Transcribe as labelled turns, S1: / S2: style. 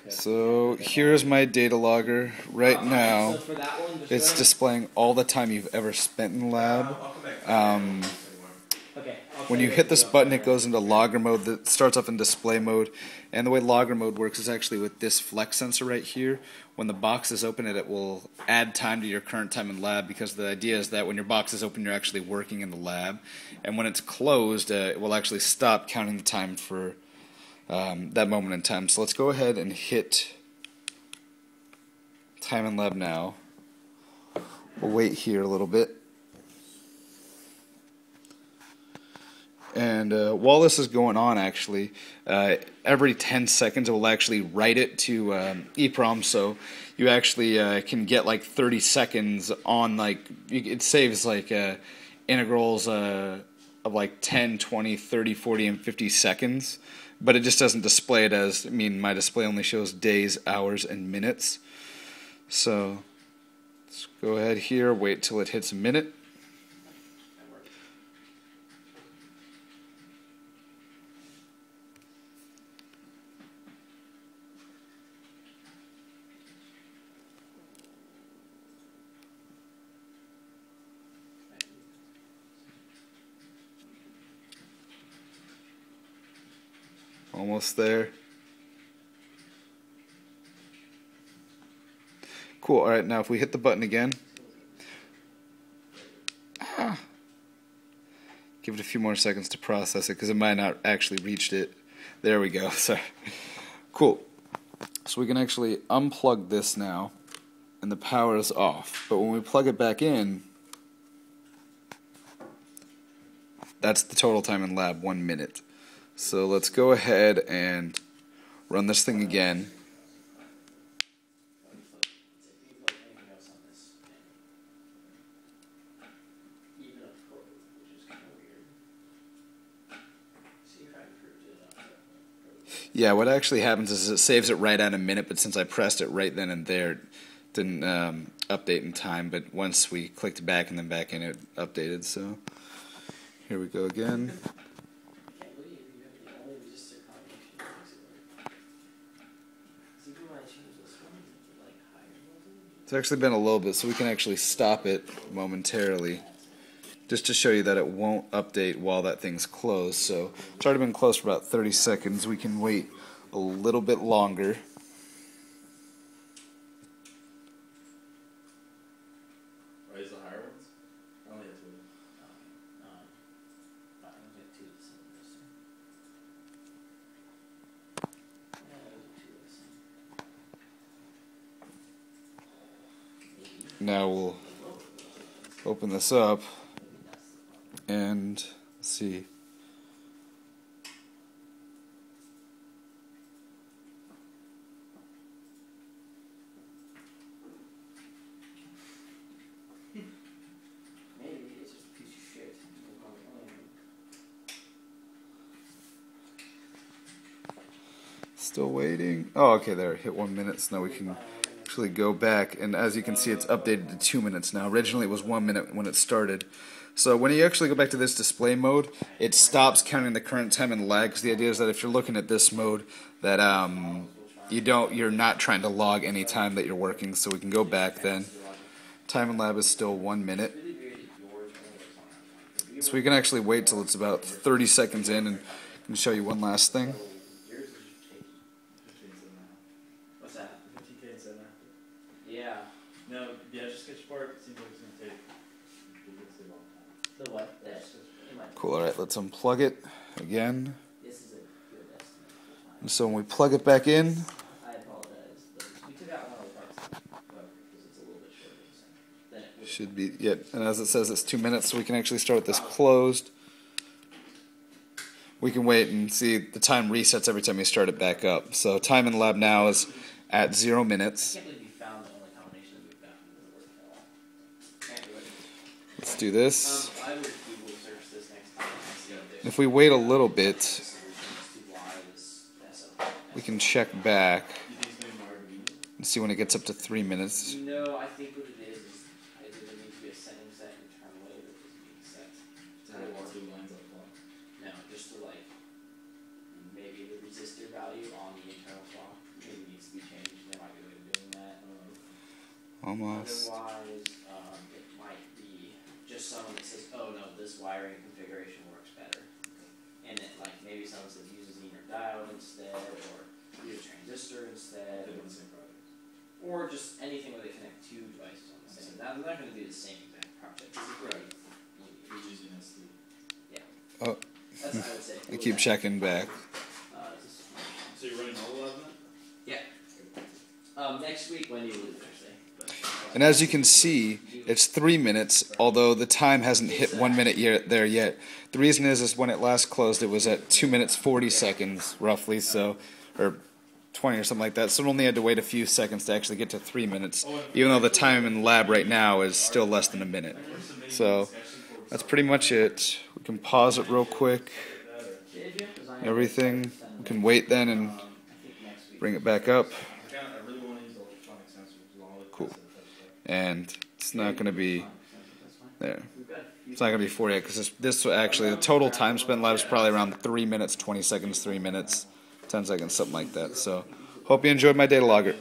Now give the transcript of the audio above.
S1: So here's my data logger. Right now, it's displaying all the time you've ever spent in lab. When you hit this button, it goes into logger mode. That starts off in display mode. And the way logger mode works is actually with this flex sensor right here. When the box is open, it will add time to your current time in lab, because the idea is that when your box is open, you're actually working in the lab. And when it's closed, it will actually stop counting the time for that moment in time. So let's go ahead and hit time in lab now. We'll wait here a little bit. And while this is going on, actually, every 10 seconds it will actually write it to EEPROM, so you actually can get like 30 seconds on, like, it saves like integrals of like 10, 20, 30, 40, and 50 seconds, but it just doesn't display it as, I mean, my display only shows days, hours, and minutes. So let's go ahead here, wait till it hits a minute. Almost there. Cool. Alright, now if we hit the button again, give it a few more seconds to process it, because it might not actually reached it. There we go. Sorry. Cool. So we can actually unplug this now, and the power is off. But when we plug it back in, that's the total time in lab, 1 minute. So let's go ahead and run this thing again. Yeah, what actually happens is it saves it right at a minute, but since I pressed it right then and there, it didn't update in time. But once we clicked back and then back in, it updated. So here we go again. It's actually been a little bit, so we can actually stop it momentarily, just to show you that it won't update while that thing's closed. So it's already been closed for about 30 seconds. We can wait a little bit longer.
S2: Raise the higher ones? Only have two.
S1: Now we'll open this up and see. Still waiting. Oh, okay, there. Hit 1 minute, so now we can actually go back, and as you can see, it's updated to 2 minutes now. Originally it was 1 minute when it started. So when you actually go back to this display mode, it stops counting the current time in lag, because the idea is that if you're looking at this mode, that you're not trying to log any time that you're working. So we can go back then. Time in lab is still 1 minute. So we can actually wait till it's about 30 seconds in, and I can show you one last thing.
S2: Yeah. No, yeah, just sketch part. It seems like it's going to take a long time. The what?
S1: Cool, alright, let's unplug it again.
S2: This is a good estimate.
S1: And so when we plug it back in,
S2: I apologize, but we took out one of the parts because it's a little bit shorter than it would.
S1: should be, yeah, and as it says, it's 2 minutes, so we can actually start this closed. We can wait and see the time resets every time you start it back up. So time in lab now is at 0 minutes. Let's do this. If we wait a little bit, we can check back and see when it gets up to 3 minutes.
S2: No, I think what it is there needs to be a setting set internally that is being set. No, just to like maybe the resistor value on the internal clock maybe needs to be
S1: Almost.
S3: Otherwise, it might be just someone that says, "Oh no, this wiring configuration works better," and it like maybe someone says use a Zener diode instead, or use a transistor instead, or just anything where they connect two devices on the same. Now they're not going to do the same exact project. This is pretty easy. Yeah.
S1: Oh,
S3: That's what I would say.
S1: I keep checking back.
S2: So you're running all 11?
S3: Yeah. Next week, when do you leave Thursday?
S1: And as you can see, it's 3 minutes, although the time hasn't hit 1 minute there yet. The reason is when it last closed, it was at 2 minutes 40 seconds, roughly, so, or 20 or something like that. So it only had to wait a few seconds to actually get to 3 minutes, even though the time in the lab right now is still less than a minute. So that's pretty much it. We can pause it real quick. Everything. We can wait then and bring it back up. Cool. And it's not going to be there. It's not going to be 48 because this actually, the total time spent live is probably around 3 minutes, 20 seconds, 3 minutes, 10 seconds, something like that. So hope you enjoyed my data logger.